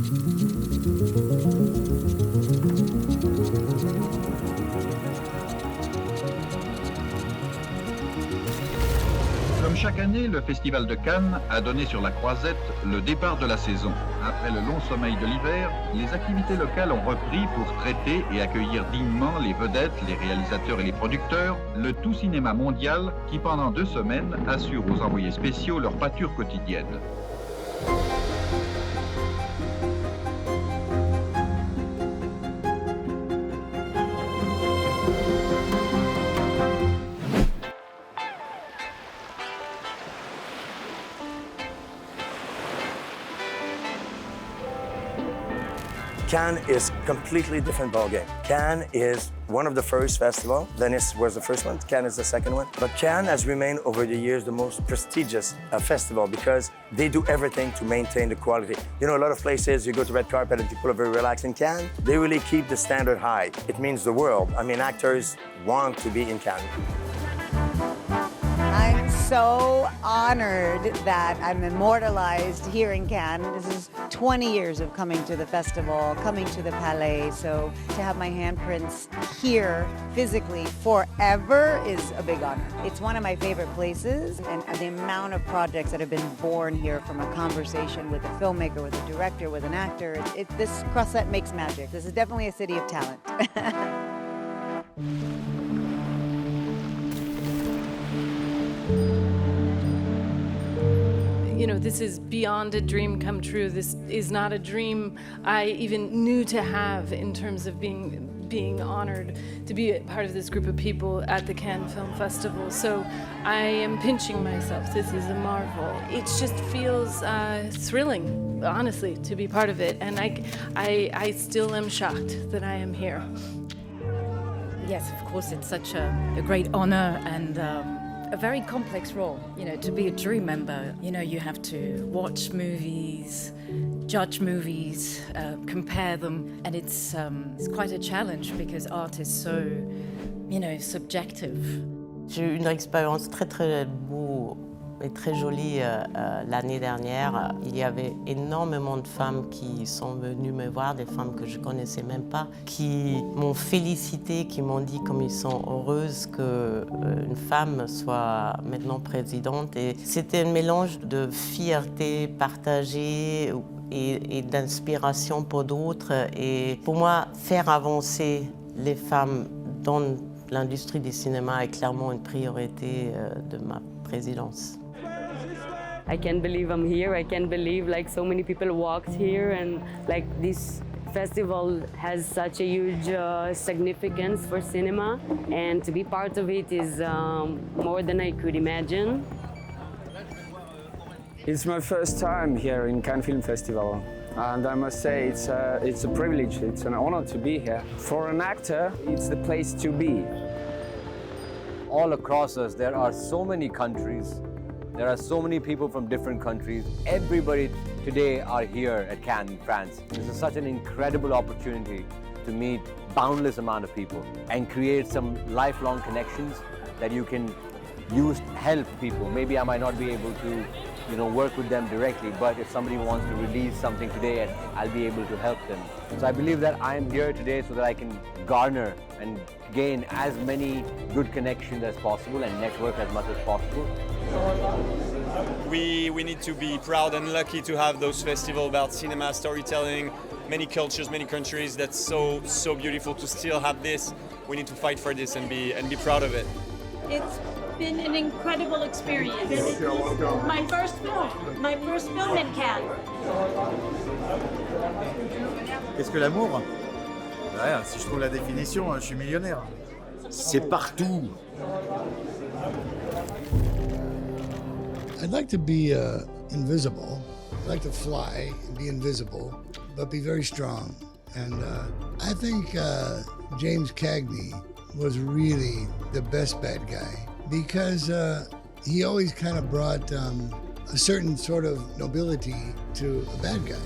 Comme chaque année, le Festival de Cannes a donné sur la Croisette le départ de la saison. Après le long sommeil de l'hiver, les activités locales ont repris pour traiter et accueillir dignement les vedettes, les réalisateurs et les producteurs, le tout cinéma mondial qui, pendant 2 semaines, assure aux envoyés spéciaux leur pâture quotidienne. Cannes is a completely different ballgame. Cannes is one of the first festivals. Venice was the first one. Cannes is the second one. But Cannes has remained over the years the most prestigious festival because they do everything to maintain the quality. You know, a lot of places you go to red carpet and people are very relaxed. In Cannes, they really keep the standard high. It means the world. I mean, actors want to be in Cannes. I'm so honored that I'm immortalized here in Cannes. This is 20 years of coming to the festival, coming to the Palais. So to have my handprints here physically forever is a big honor. It's one of my favorite places, and the amount of projects that have been born here from a conversation with a filmmaker, with a director, with an actor. This Croisette makes magic. This is definitely a city of talent. You know, this is beyond a dream come true. This is not a dream I even knew to have in terms of being honored to be a part of this group of people at the Cannes Film Festival. So I am pinching myself. This is a marvel. It just feels thrilling, honestly, to be part of it. And I still am shocked that I am here. Yes, of course, it's such a great honor and a very complex role. You know, to be a jury member, you know, you have to watch movies, judge movies, compare them, and it's quite a challenge because art is so, you know, subjective. J'ai eu une expérience très très beau et très jolie l'année dernière. Il y avait énormément de femmes qui sont venues me voir, des femmes que je connaissais même pas, qui m'ont félicité, qui m'ont dit comme ils sont heureuses qu'une femme soit maintenant présidente. Et c'était un mélange de fierté partagée et d'inspiration pour d'autres. Et pour moi, faire avancer les femmes dans l'industrie du cinéma est clairement une priorité de ma présidence. I can't believe I'm here. I can't believe like so many people walked here, and like this festival has such a huge significance for cinema, and to be part of it is more than I could imagine. It's my first time here in Cannes Film Festival, and I must say it's a privilege, it's an honor to be here. For an actor, it's the place to be. All across us, there are so many countries. There are so many people from different countries. Everybody today are here at Cannes, France. This is such an incredible opportunity to meet boundless amount of people and create some lifelong connections that you can use to help people. Maybe I might not be able to, you know, work with them directly, but if somebody wants to release something today, I'll be able to help them. So I believe that I'm here today so that I can garner and gain as many good connections as possible and network as much as possible. We need to be proud and lucky to have those festivals about cinema, storytelling, many cultures, many countries. That's so beautiful to still have this. We need to fight for this and be proud of it. It's been an incredible experience. My first film in Cannes. Qu'est-ce que l'amour? Ouais, si je trouve la définition, je suis millionnaire. C'est partout. I'd like to be invisible. I'd like to fly and be invisible, but be very strong. And I think James Cagney was really the best bad guy because he always kind of brought a certain sort of nobility to a bad guy.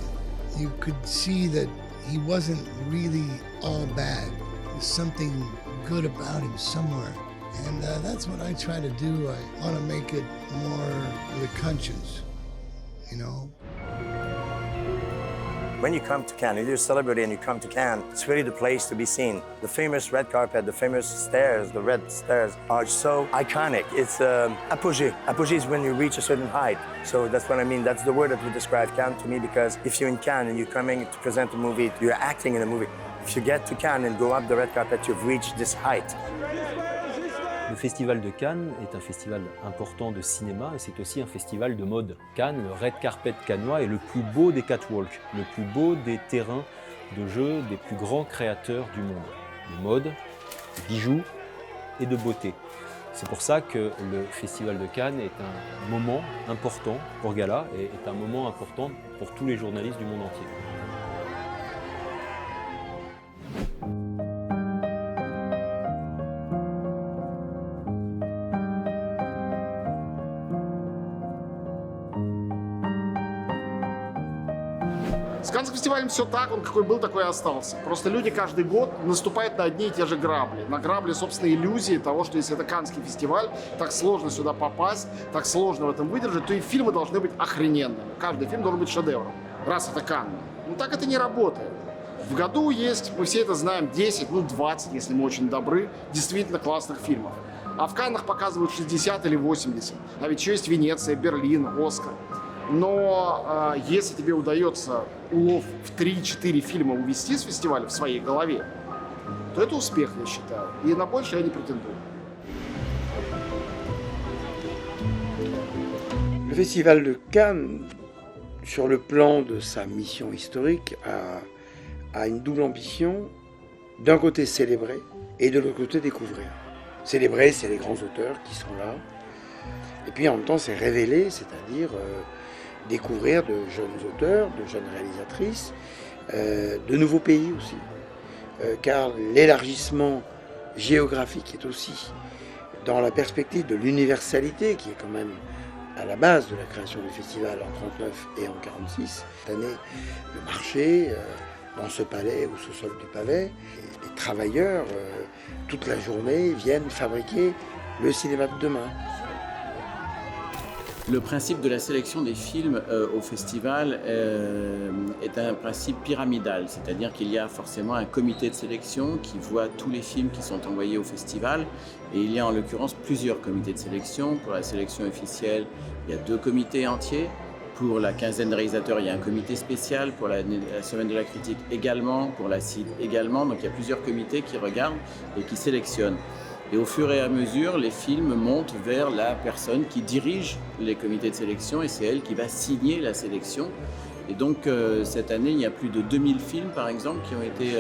You could see that he wasn't really all bad. There's something good about him somewhere. And that's what I try to do. I want to make it more with conscience, you know? When you come to Cannes, you're a celebrity and you come to Cannes, it's really the place to be seen. The famous red carpet, the famous stairs, the red stairs are so iconic. It's apogee. Apogee is when you reach a certain height. So that's what I mean. That's the word that would describe Cannes to me, because if you're in Cannes and you're coming to present a movie, you're acting in a movie. If you get to Cannes and go up the red carpet, you've reached this height. Le Festival de Cannes est un festival important de cinéma et c'est aussi un festival de mode. Cannes, le red carpet cannois, est le plus beau des catwalks, le plus beau des terrains de jeu des plus grands créateurs du monde. De mode, de bijoux et de beauté. C'est pour ça que le Festival de Cannes est un moment important pour Gala et est un moment important pour tous les journalistes du monde entier. С Каннским фестивалем все так, он какой был, такой и остался. Просто люди каждый год наступают на одни и те же грабли. На грабли, собственно, иллюзии того, что если это Каннский фестиваль, так сложно сюда попасть, так сложно в этом выдержать, то и фильмы должны быть охрененными. Каждый фильм должен быть шедевром, раз это Канны. Ну так это не работает. В году есть, мы все это знаем, 10, 20, если мы очень добры, действительно классных фильмов. А в Каннах показывают 60 или 80. А ведь еще есть Венеция, Берлин, Оскар. Но если тебе удается улов в 3-4 фильма увести с фестиваля в своей голове, то это успех, я считаю. И на больше я не претендую. Le Festival de Cannes, sur le plan de sa mission historique, a une double ambition. D'un côté célébrer et de l'autre côté découvrir. Célébrer, c'est les grands auteurs qui sont là. Et puis en même temps, c'est révéler, c'est-à-dire découvrir de jeunes auteurs, de jeunes réalisatrices, de nouveaux pays aussi. Car l'élargissement géographique est aussi dans la perspective de l'universalité qui est quand même à la base de la création du festival en 1939 et en 1946. Cette année, le marché, dans ce palais ou ce sol du palais, les travailleurs, toute la journée, viennent fabriquer le cinéma de demain. Le principe de la sélection des films au festival est un principe pyramidal, c'est-à-dire qu'il y a forcément un comité de sélection qui voit tous les films qui sont envoyés au festival, et il y a en l'occurrence plusieurs comités de sélection. Pour la sélection officielle, il y a 2 comités entiers. Pour la quinzaine de réalisateurs, il y a un comité spécial. Pour la semaine de la critique également, pour la CID également. Donc il y a plusieurs comités qui regardent et qui sélectionnent. Et au fur et à mesure, les films montent vers la personne qui dirige les comités de sélection et c'est elle qui va signer la sélection. Et donc cette année, il y a plus de 2000 films par exemple qui ont été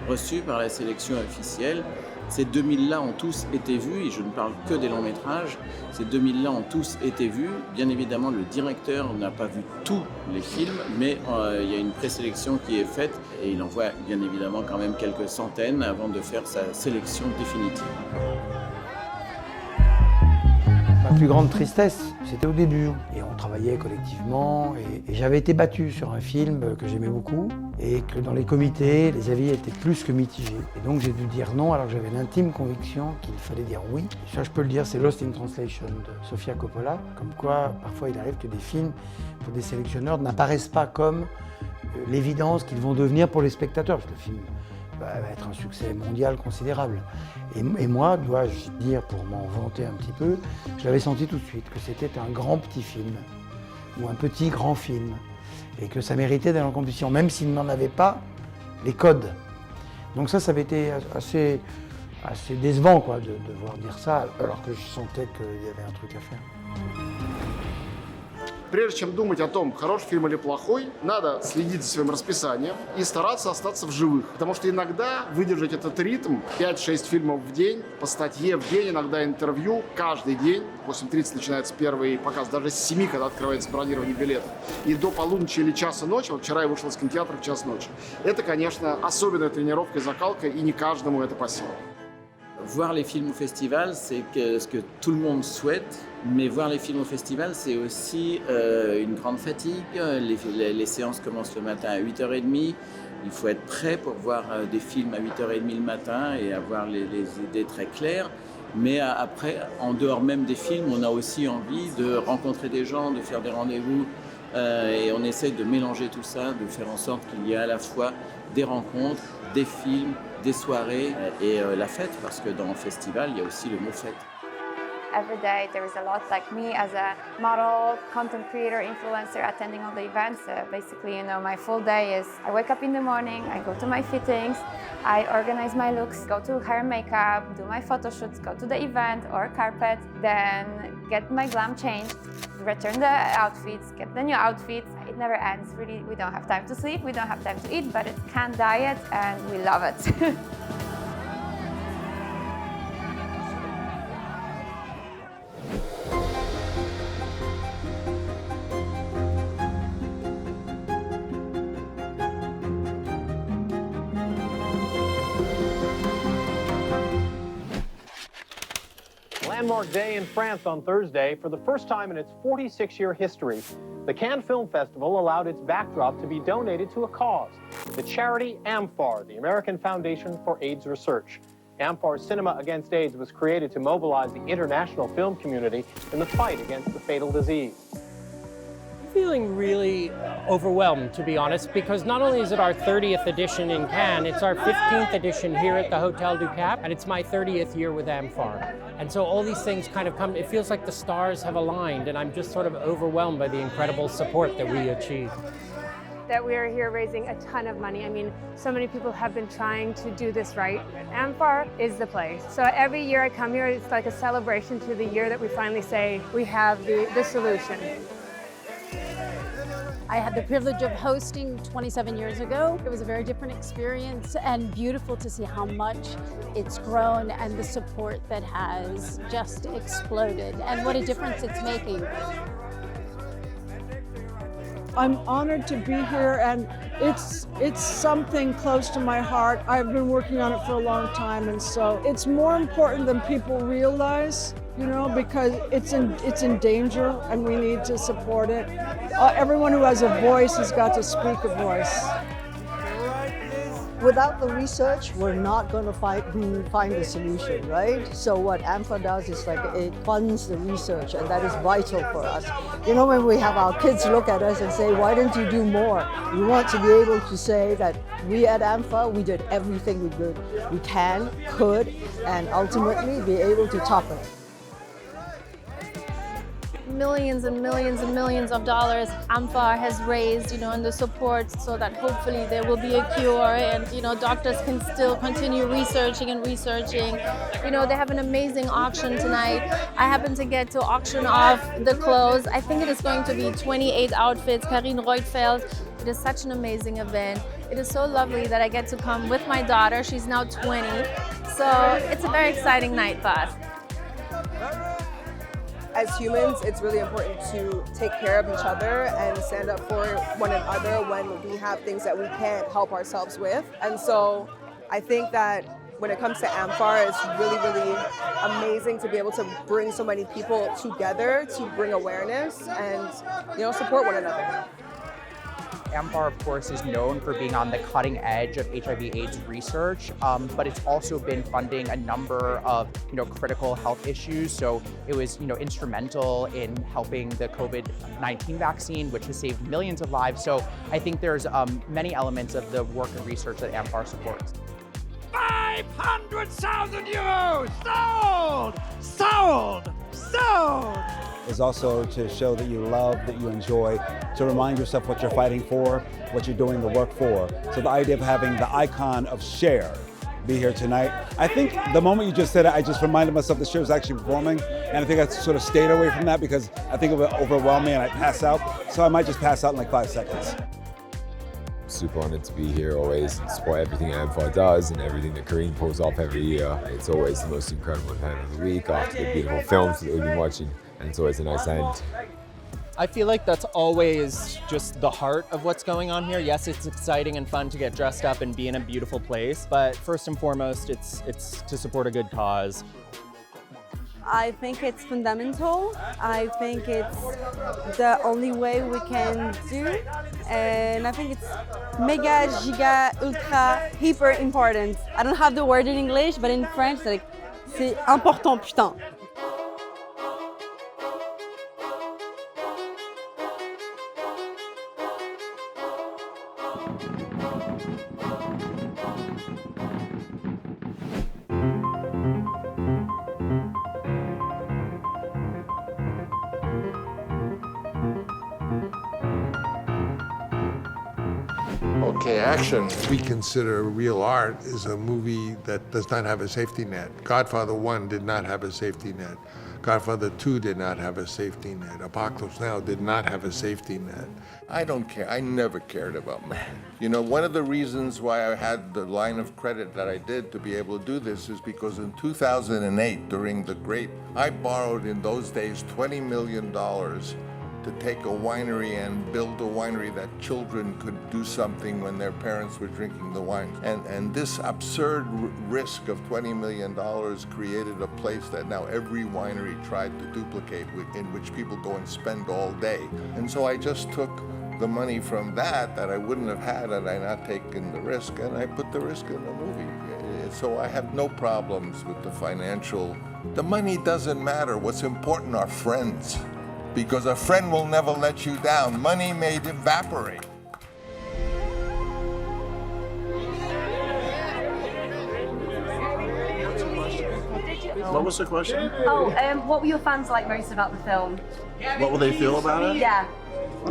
reçus par la sélection officielle. Ces 2000-là ont tous été vus, et je ne parle que des longs métrages, ces 2000-là ont tous été vus. Bien évidemment, le directeur n'a pas vu tous les films, mais il y a une présélection qui est faite, et il en voit bien évidemment quand même quelques centaines avant de faire sa sélection définitive. Ma plus grande tristesse, c'était au début. Et on travaillait collectivement, et j'avais été battu sur un film que j'aimais beaucoup, et que dans les comités, les avis étaient plus que mitigés. Et donc j'ai dû dire non, alors que j'avais l'intime conviction qu'il fallait dire oui. Et ça, je peux le dire, c'est Lost in Translation de Sofia Coppola, comme quoi parfois il arrive que des films, pour des sélectionneurs, n'apparaissent pas comme l'évidence qu'ils vont devenir pour les spectateurs, parce que le film va être un succès mondial considérable. Et moi, dois-je dire, pour m'en vanter un petit peu, je l'avais senti tout de suite, que c'était un grand petit film, ou un petit grand film, et que ça méritait d'aller en compétition, même s'il n'en avait pas les codes. Donc ça avait été assez décevant quoi, de devoir dire ça, alors que je sentais qu'il y avait un truc à faire. Прежде чем думать о том, хороший фильм или плохой, надо следить за своим расписанием и стараться остаться в живых. Потому что иногда выдержать этот ритм, 5-6 фильмов в день, по статье в день, иногда интервью, каждый день, в 8:30 начинается первый показ, даже с 7, когда открывается бронирование билетов, и до полуночи или часа ночи, вот вчера я вышел из кинотеатра в час ночи. Это, конечно, особенная тренировка и закалка, и не каждому это по силам. Voir les films au festival, c'est ce que tout le monde souhaite, mais voir les films au festival, c'est aussi une grande fatigue. Les séances commencent le matin à 8h30. Il faut être prêt pour voir des films à 8h30 le matin et avoir les idées très claires. Mais après, en dehors même des films, on a aussi envie de rencontrer des gens, de faire des rendez-vous et on essaye de mélanger tout ça, de faire en sorte qu'il y ait à la fois des rencontres, des films, des soirées et la fête, parce que dans le festival, il y a aussi le mot fête. Every day there is a lot like me as a model, content creator, influencer attending all the events. Basically, you know, my full day is I wake up in the morning, I go to my fittings, I organize my looks, go to hair and makeup, do my photo shoots, go to the event or carpet, then get my glam changed, return the outfits, get the new outfits. It never ends, really. We don't have time to sleep, we don't have time to eat, but it's Cannes diet and we love it. Landmark day in France on Thursday. For the first time in its 46-year history, the Cannes Film Festival allowed its backdrop to be donated to a cause, the charity AMFAR, the American Foundation for AIDS Research. AMFAR's Cinema Against AIDS was created to mobilize the international film community in the fight against the fatal disease. Feeling really overwhelmed, to be honest, because not only is it our 30th edition in Cannes, it's our 15th edition here at the Hotel du Cap, and it's my 30th year with AMFAR. And so all these things kind of come, it feels like the stars have aligned, and I'm just sort of overwhelmed by the incredible support that we achieved. That we are here raising a ton of money. I mean, so many people have been trying to do this right. AMFAR is the place. So every year I come here, it's like a celebration to the year that we finally say we have the solution. I had the privilege of hosting 27 years ago. It was a very different experience and beautiful to see how much it's grown and the support that has just exploded and what a difference it's making. I'm honored to be here, and it's something close to my heart. I've been working on it for a long time, and so it's more important than people realize, you know, because it's in danger and we need to support it. Everyone who has a voice has got to speak a voice. Without the research, we're not going to find the solution, right? So what AMFAR does is like it funds the research, and that is vital for us. You know, when we have our kids look at us and say, why don't you do more? We want to be able to say that we at AMFAR, we did everything we could, and ultimately be able to top it. Millions and millions and millions of dollars AMFAR has raised, you know, and the support so that hopefully there will be a cure and, you know, doctors can still continue researching and researching. You know, they have an amazing auction tonight. I happen to get to auction off the clothes. I think it is going to be 28 outfits. Karine Reutfeld. It is such an amazing event. It is so lovely that I get to come with my daughter. She's now 20. So it's a very exciting night for us. As humans, it's really important to take care of each other and stand up for one another when we have things that we can't help ourselves with. And so I think that when it comes to AMFAR, it's really, really amazing to be able to bring so many people together to bring awareness and, you know, support one another. AMFAR, of course, is known for being on the cutting edge of HIV/AIDS research, but it's also been funding a number of, you know, critical health issues. So it was, you know, instrumental in helping the COVID-19 vaccine, which has saved millions of lives. So I think there's many elements of the work and research that AMFAR supports. 500,000 euros! Sold! Sold! Sold! Is also to show that you love, that you enjoy, to remind yourself what you're fighting for, what you're doing the work for. So the idea of having the icon of Cher be here tonight, I think the moment you just said it, I just reminded myself that Cher was actually performing, and I think I sort of stayed away from that because I think it would overwhelm me and I'd pass out. So I might just pass out in like 5 seconds. Super honored to be here always and support everything AMFAR does and everything that Karine pulls off every year. It's always the most incredible event of the week after the beautiful films that we've been watching, and it's always a nice end. I feel like that's always just the heart of what's going on here. Yes, it's exciting and fun to get dressed up and be in a beautiful place, but first and foremost, it's to support a good cause. I think it's fundamental. I think it's the only way we can do, and I think it's mega, giga, ultra, hyper important. I don't have the word in English, but in French, like, c'est important, putain. Okay, action. We consider real art is a movie that does not have a safety net. Godfather 1 did not have a safety net. Godfather 2 did not have a safety net. Apocalypse Now did not have a safety net. I don't care. I never cared about money. You know, one of the reasons why I had the line of credit that I did to be able to do this is because in 2008, during the great, I borrowed in those days $20 million to take a winery and build a winery that children could do something when their parents were drinking the wine. And this absurd risk of $20 million created a place that now every winery tried to duplicate, in which people go and spend all day. And so I just took the money from that I wouldn't have had had I not taken the risk, and I put the risk in the movie. So I have no problems with the financial. The money doesn't matter. What's important are friends. Because a friend will never let you down. Money may evaporate. What was the question? Oh, what were your fans like most about the film? What will they feel about it? Yeah.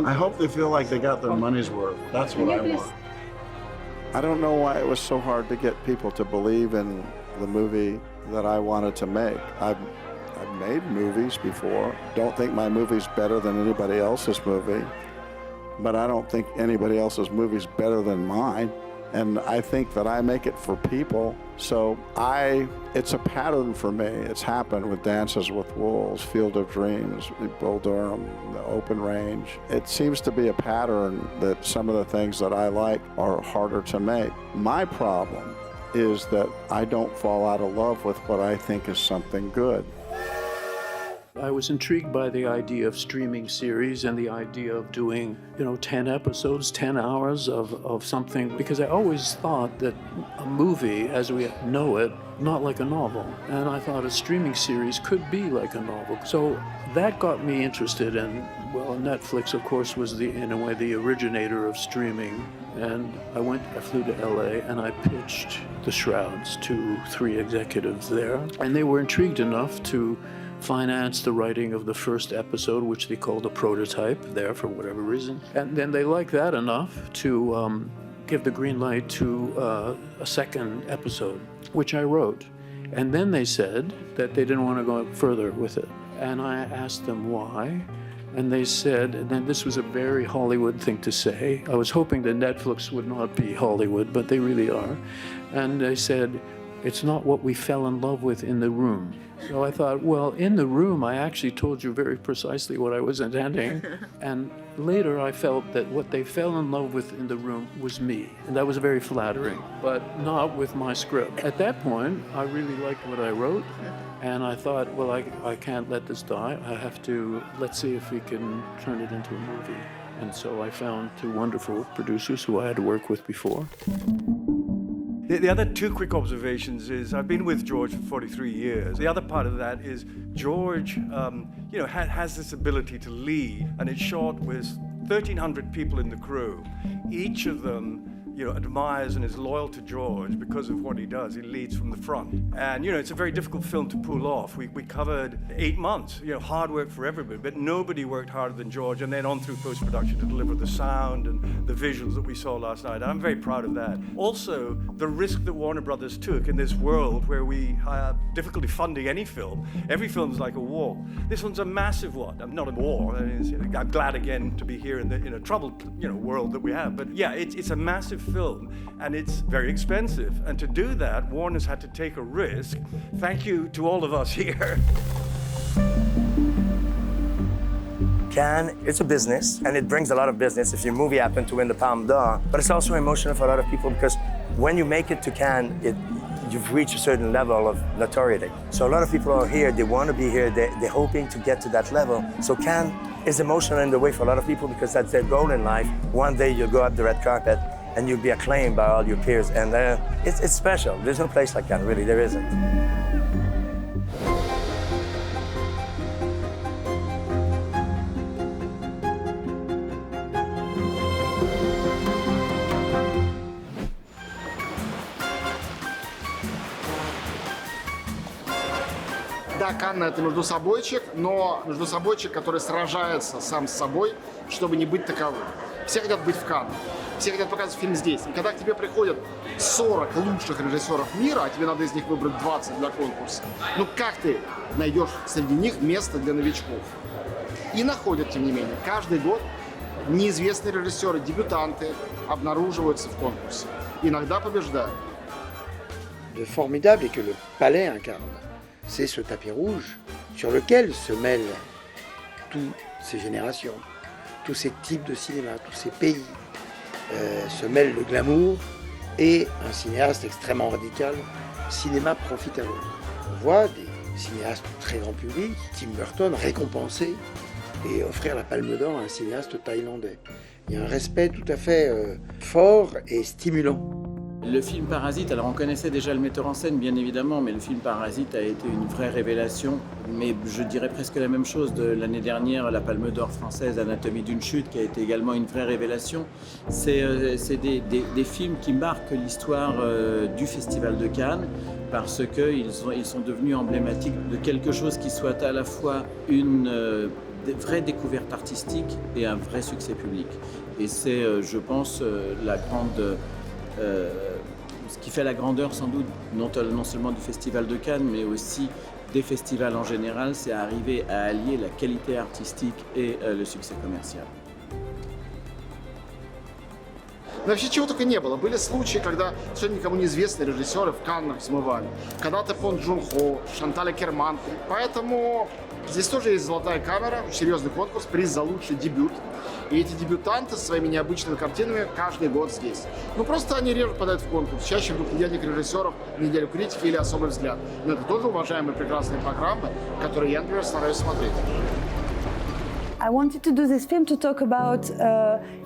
I hope they feel like they got their money's worth. That's what I want. I don't know why it was so hard to get people to believe in the movie that I wanted to make. I've made movies before. Don't think my movie's better than anybody else's movie, but I don't think anybody else's movie's better than mine. And I think that I make it for people. So it's a pattern for me. It's happened with Dances with Wolves, Field of Dreams, Bull Durham, The Open Range. It seems to be a pattern that some of the things that I like are harder to make. My problem is that I don't fall out of love with what I think is something good. I was intrigued by the idea of streaming series and the idea of doing, 10 episodes, 10 hours of something, because I always thought that a movie, as we know it, not like a novel. And I thought a streaming series could be like a novel. So that got me interested in, Netflix, of course, was in a way the originator of streaming. And I flew to LA and I pitched The Shrouds to 3 executives there. And they were intrigued enough to finance the writing of the first episode, which they called a prototype there for whatever reason. And then they liked that enough to give the green light to a second episode, which I wrote. And then they said that they didn't want to go further with it. And I asked them why. And they said, and then this was a very Hollywood thing to say. I was hoping that Netflix would not be Hollywood, but they really are. And they said, it's not what we fell in love with in the room. So I thought, well, in the room, I actually told you very precisely what I was intending. And later I felt that what they fell in love with in the room was me. And that was very flattering, but not with my script. At that point, I really liked what I wrote. And I thought, well, I can't let this die. I have to, let's see if we can turn it into a movie. And so I found 2 wonderful producers who I had worked with before. The other 2 quick observations is I've been with George for 43 years. The other part of that is George, has this ability to lead, and it's shot with 1,300 people in the crew. Each of them, admires and is loyal to George because of what he does. He leads from the front. And, it's a very difficult film to pull off. We covered 8 months, hard work for everybody, but nobody worked harder than George, and then on through post-production to deliver the sound and the visuals that we saw last night. I'm very proud of that. Also, the risk that Warner Brothers took in this world where we have difficulty funding any film. Every film's like a war. This one's a massive one. I'm not a war. I'm glad again to be here in a troubled, world that we have. But yeah, it's a massive film, and it's very expensive. And to do that, Warner's had to take a risk. Thank you to all of us here. Cannes, it's a business, and it brings a lot of business if your movie happened to win the Palme d'Or. But it's also emotional for a lot of people because when you make it to Cannes, you've reached a certain level of notoriety. So a lot of people are here, they want to be here, they're hoping to get to that level. So Cannes is emotional in the way for a lot of people because that's their goal in life. One day you'll go up the red carpet and you'll be acclaimed by all your peers. And it's special. There's no place like Cannes, really, there isn't. для Канна это междусобойчик, но междусобойчик, который сражается сам с собой, чтобы не быть таковым. Все хотят быть в Канне, все хотят показывать фильм здесь. И когда к тебе приходят 40 лучших режиссеров мира, а тебе надо из них выбрать 20 для конкурса, ну как ты найдешь среди них место для новичков? И находят, тем не менее. Каждый год неизвестные режиссеры, дебютанты обнаруживаются в конкурсе. Иногда побеждают. Le formidable est que le palais incarne. C'est ce tapis rouge sur lequel se mêlent toutes ces générations, tous ces types de cinéma, tous ces pays. Se mêlent le glamour et un cinéaste extrêmement radical, cinéma profitable. On voit des cinéastes très grand public, Tim Burton, récompensé et offrir la Palme d'Or à un cinéaste thaïlandais. Il y a un respect tout à fait fort et stimulant. Le film Parasite, alors on connaissait déjà le metteur en scène bien évidemment, mais le film Parasite a été une vraie révélation. Mais je dirais presque la même chose de l'année dernière, la Palme d'Or française, Anatomie d'une chute, qui a été également une vraie révélation. C'est des films qui marquent l'histoire du Festival de Cannes parce qu'ils sont devenus emblématiques de quelque chose qui soit à la fois une vraie découverte artistique et un vrai succès public. Et c'est, je pense, ce qui fait la grandeur sans doute, non seulement du Festival de Cannes, mais aussi des festivals en général, c'est arriver à allier la qualité artistique et le succès commercial. Но вообще чего только не было. Были случаи, когда совершенно никому неизвестные режиссеры в Каннах взмывали. Когда-то Пон Джун Хо, Шанталь Акерман. Поэтому здесь тоже есть золотая камера, серьезный конкурс, приз за лучший дебют. И эти дебютанты со своими необычными картинами каждый год здесь. Ну просто они реже попадают в конкурс. Чаще вдруг недельник режиссеров, неделю критики или особый взгляд. Но это тоже уважаемые прекрасные программы, которые я, например, стараюсь смотреть. I wanted to do this film to talk about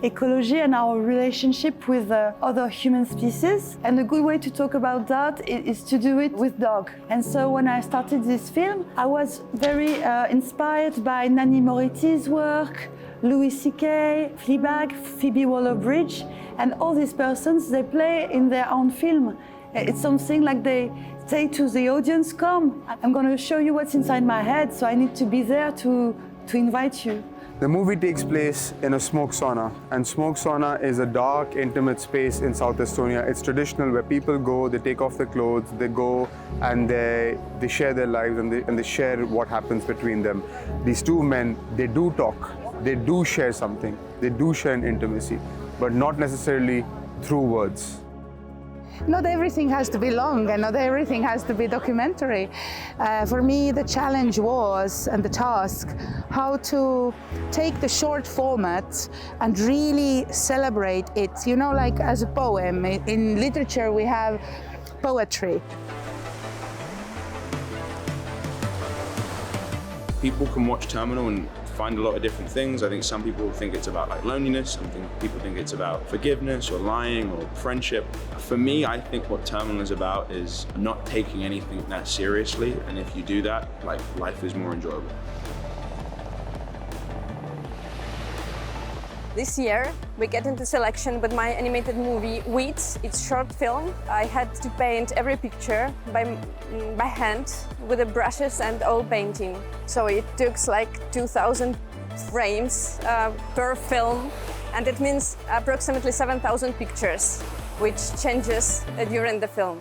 ecology and our relationship with other human species. And a good way to talk about that is to do it with dog. And so when I started this film, I was very inspired by Nanny Moretti's work, Louis C.K., Fleabag, Phoebe Waller-Bridge, and all these persons, they play in their own film. It's something like they say to the audience, come, I'm going to show you what's inside my head, so I need to be there to invite you. The movie takes place in a smoke sauna, and smoke sauna is a dark, intimate space in South Estonia. It's traditional where people go, they take off their clothes, they go and they share their lives and they share what happens between them. These two men, they do talk, they do share something, they do share an intimacy, but not necessarily through words. Not everything has to be long and not everything has to be documentary. For me, the challenge was, and the task, how to take the short format and really celebrate it, you know, like as a poem. In literature, we have poetry. People can watch Terminal and find a lot of different things. I think some people think it's about like loneliness, some people think it's about forgiveness or lying or friendship. For me, I think what Terminal is about is not taking anything that seriously, and if you do that, like, life is more enjoyable. This year, we get into selection with my animated movie, Weeds. It's short film. I had to paint every picture by hand with the brushes and oil painting. So it took like 2,000 frames per film, and it means approximately 7,000 pictures, which changes during the film.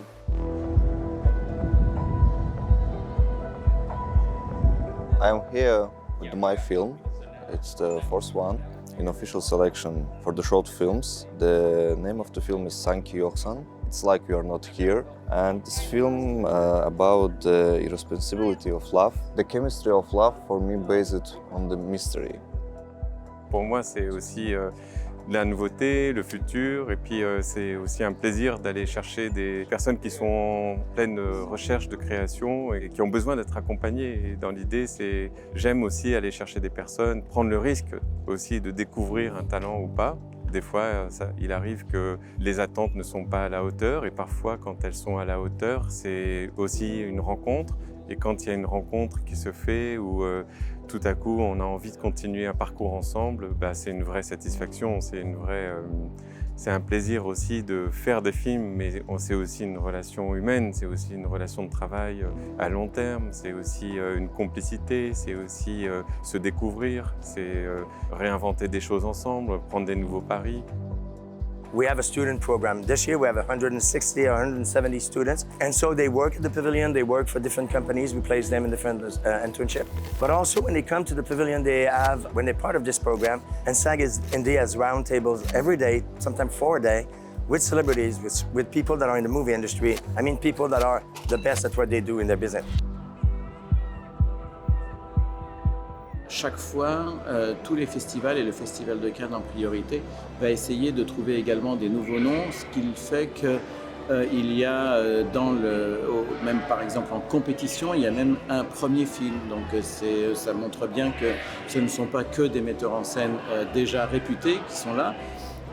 I'm here with my film. It's the first one in official selection for the short films. The name of the film is Sanki Yoksan. It's like we are not here. And this film about the irresponsibility of love, the chemistry of love, for me based on the mystery. Pour moi, c'est aussi la nouveauté, le futur, et puis c'est aussi un plaisir d'aller chercher des personnes qui sont en pleine recherche de création et qui ont besoin d'être accompagnées. Et dans l'idée, j'aime aussi aller chercher des personnes, prendre le risque aussi de découvrir un talent ou pas. Des fois, il arrive que les attentes ne sont pas à la hauteur, et parfois, quand elles sont à la hauteur, c'est aussi une rencontre. Et quand il y a une rencontre qui se fait, où tout à coup on a envie de continuer un parcours ensemble, bah, c'est une vraie satisfaction, c'est C'est un plaisir aussi de faire des films, mais c'est aussi une relation humaine, c'est aussi une relation de travail à long terme, c'est aussi une complicité, c'est aussi se découvrir, c'est réinventer des choses ensemble, prendre des nouveaux paris. We have a student program. This year we have 160 or 170 students. And so they work at the pavilion, they work for different companies, we place them in different internships. But also when they come to the pavilion, when they're part of this program, and SAG is India has roundtables every day, sometimes 4 a day, with celebrities, with people that are in the movie industry. I mean people that are the best at what they do in their business. Chaque fois, tous les festivals, et le Festival de Cannes en priorité, va essayer de trouver également des nouveaux noms, ce qui fait qu'il y a même par exemple en compétition, il y a même un premier film. Donc ça montre bien que ce ne sont pas que des metteurs en scène déjà réputés qui sont là.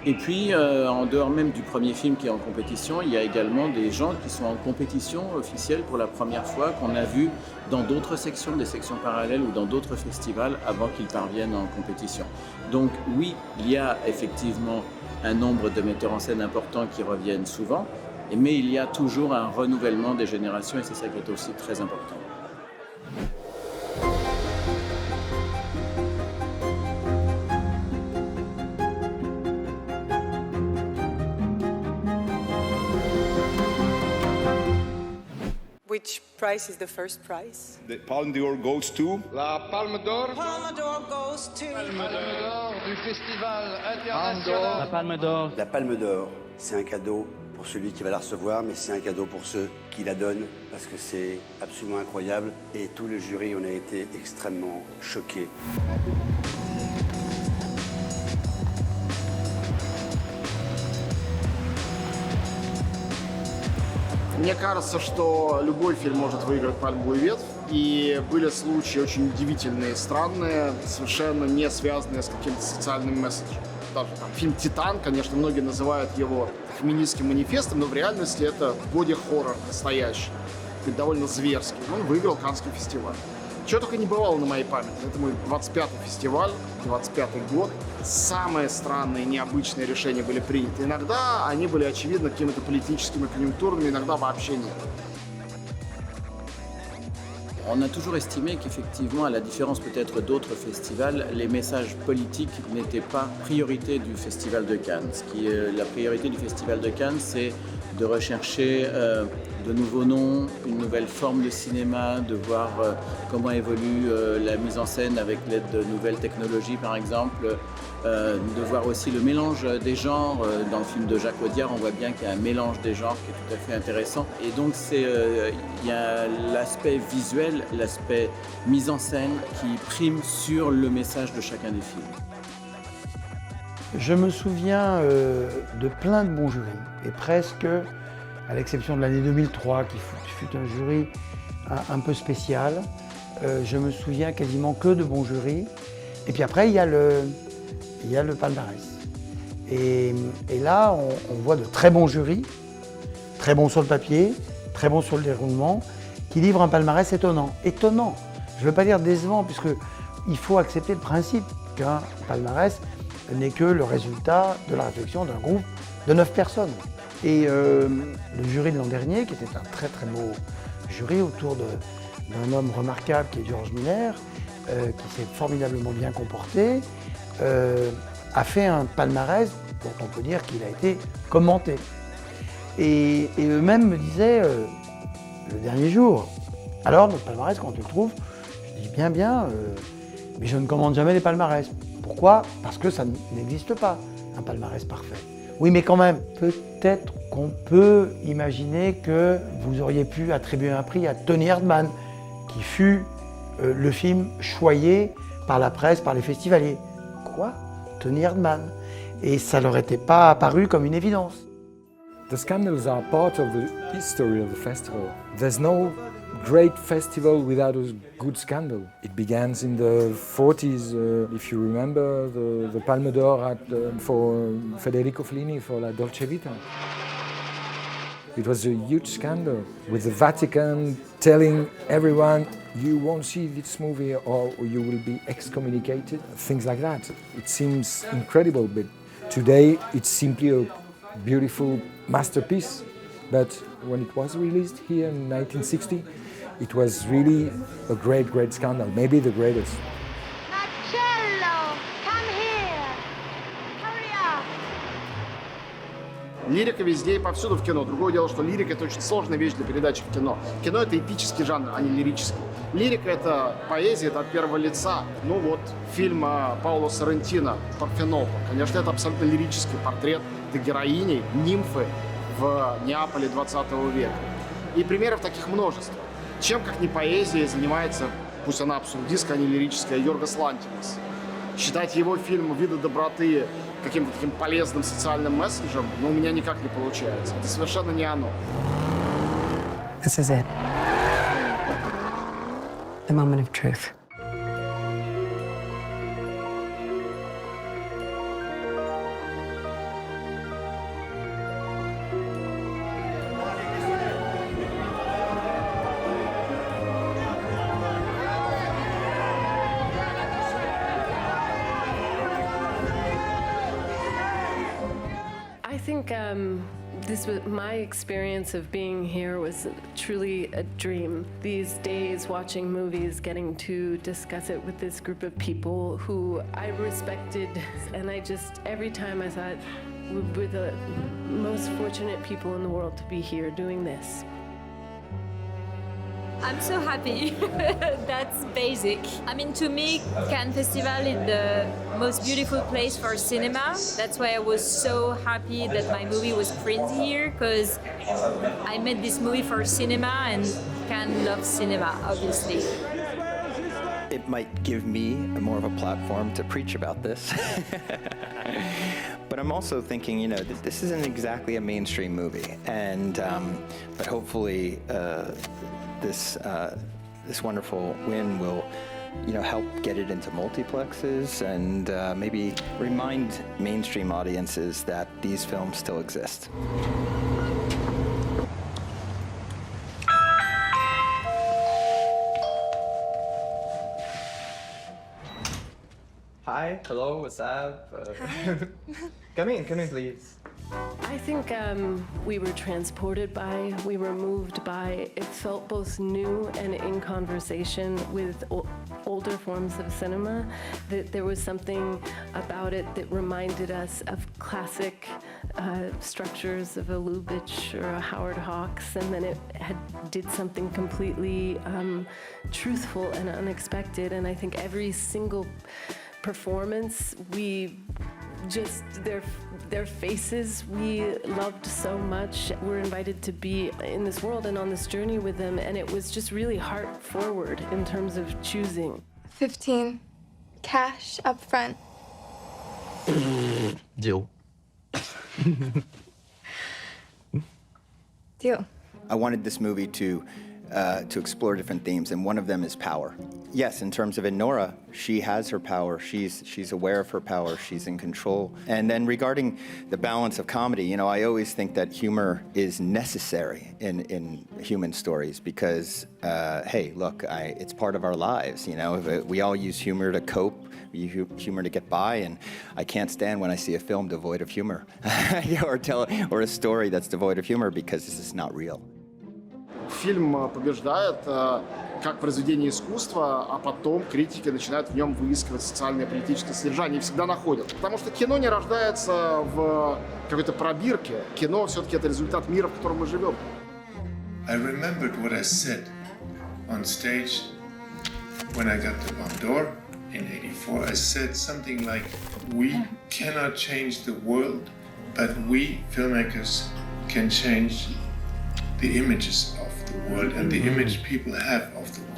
Et puis, en dehors même du premier film qui est en compétition, il y a également des gens qui sont en compétition officielle pour la première fois, qu'on a vu dans d'autres sections, des sections parallèles ou dans d'autres festivals avant qu'ils parviennent en compétition. Donc oui, il y a effectivement un nombre de metteurs en scène importants qui reviennent souvent, mais il y a toujours un renouvellement des générations et c'est ça qui est aussi très important. Which prize is the first prize? The Palme d'Or goes to. La Palme d'Or. Palme d'Or goes to. Palme d'Or du Festival international. La Palme d'Or. La Palme d'Or, c'est un cadeau pour celui qui va la recevoir, mais c'est un cadeau pour ceux qui la donnent, parce que c'est absolument incroyable. Et tout le jury, on a été extrêmement choqués. Мне кажется, что любой фильм может выиграть пальмовую ветвь. И были случаи очень удивительные, странные, совершенно не связанные с каким-то социальным месседжем. Даже там, фильм «Титан», конечно, многие называют его феминистским манифестом, но в реальности это боди-хоррор настоящий, и довольно зверский. Он выиграл Каннский фестиваль. Чего только не бывало на моей памяти. Это мой 25-й фестиваль, 25-й год. Самые странные, необычные решения были приняты. Иногда они были, очевидно, какими-то политическими, конъюнктурными, иногда вообще нет. On a toujours estimé qu'effectivement, à la différence peut-être d'autres festivals, les messages politiques n'étaient pas priorité du Festival de Cannes. La priorité du Festival de Cannes, c'est de rechercher de nouveaux noms, une nouvelle forme de cinéma, de voir comment évolue la mise en scène avec l'aide de nouvelles technologies par exemple, de voir aussi le mélange des genres. Dans le film de Jacques Audiard, on voit bien qu'il y a un mélange des genres qui est tout à fait intéressant. Et donc il y a l'aspect visuel, l'aspect mise en scène qui prime sur le message de chacun des films. Je me souviens de plein de bons jurys, et presque, à l'exception de l'année 2003, qui fut un jury un peu spécial, je me souviens quasiment que de bons jurys. Et puis après, il y a le palmarès. Et là, on voit de très bons jurys, très bons sur le papier, très bons sur le déroulement, qui livrent un palmarès étonnant. Étonnant, je ne veux pas dire décevant, puisqu'il faut accepter le principe qu'un palmarès n'est que le résultat de la réflexion d'un groupe de 9 personnes. Et le jury de l'an dernier, qui était un très très beau jury autour d'un homme remarquable qui est Georges Miller, qui s'est formidablement bien comporté, a fait un palmarès dont on peut dire qu'il a été commenté. Et eux-mêmes me disaient le dernier jour, alors notre palmarès, quand tu le trouves, je dis bien, mais je ne commande jamais les palmarès. Pourquoi? Parce que ça n'existe pas, un palmarès parfait. Oui, mais quand même, peut-être qu'on peut imaginer que vous auriez pu attribuer un prix à Tony Erdmann, qui fut le film choyé par la presse, par les festivaliers. Quoi? Tony Erdmann. Et ça leur était pas apparu comme une évidence. The scandals are part of the history of the festival. There's no great festival without a good scandal. It began in the 40s, if you remember, the Palme d'Or for Federico Fellini for La Dolce Vita. It was a huge scandal with the Vatican telling everyone, you won't see this movie or you will be excommunicated, things like that. It seems incredible, but today it's simply a beautiful masterpiece. But when it was released here in 1960, it was really a great, great scandal, maybe the greatest. Marcello, come here. Hurry up. Лирика везде и повсюду в кино. Другое дело, что лирика — это очень сложная вещь для передачи в кино. Кино — это эпический жанр, а не лирический. Лирика — это поэзия, это от первого лица. Ну вот, фильм Паоло Соррентино «Парфенопа». Конечно, это абсолютно лирический портрет. Это героини, нимфы в Неаполе 20 века. И примеров таких множество. Чем, как не поэзия, занимается, пусть она абсурдистская, а не лирическая, Йоргос Лантимос. Считать его фильм «Виды доброты» каким-то таким полезным социальным месседжем, но у меня никак не получается. Это совершенно не оно. This is it. The moment of truth. I think this was my experience of being here was truly a dream. These days, watching movies, getting to discuss it with this group of people who I respected, and I just every time I thought we're the most fortunate people in the world to be here doing this. I'm so happy. That's basic. I mean, to me, Cannes Festival is the most beautiful place for cinema. That's why I was so happy that my movie was printed here, because I made this movie for cinema, and Cannes loves cinema, obviously. It might give me more of a platform to preach about this. But I'm also thinking, you know, this isn't exactly a mainstream movie, and but hopefully this wonderful win will, you know, help get it into multiplexes and maybe remind mainstream audiences that these films still exist. Hi, hello, what's up? Come in, please. I think we were transported by, we were moved by, it felt both new and in conversation with older forms of cinema, that there was something about it that reminded us of classic structures of a Lubitsch or a Howard Hawks, and then it did something completely truthful and unexpected, and I think every single performance, we just, their faces we loved so much. We're invited to be in this world and on this journey with them, and it was just really heart forward in terms of choosing. 15 cash up front. Deal. Deal. I wanted this movie to explore different themes, and one of them is power. Yes, in terms of Nora, she has her power. She's aware of her power. She's in control. And then regarding the balance of comedy, you know, I always think that humor is necessary in human stories because, hey, look, it's part of our lives. You know, we all use humor to cope. We use humor to get by, and I can't stand when I see a film devoid of humor, or a story that's devoid of humor because this is not real. Фильм побеждает как произведение искусства, а потом критики начинают в нем выискивать социальное и политическое содержание и всегда находят. Потому что кино не рождается в какой-то пробирке. Кино все-таки это результат мира, в котором мы живем. I remembered what I said on stage when I got the Palme d'Or in '84. I said something like, "We cannot change the world, but we filmmakers can change the images of the world and the image people have of the world."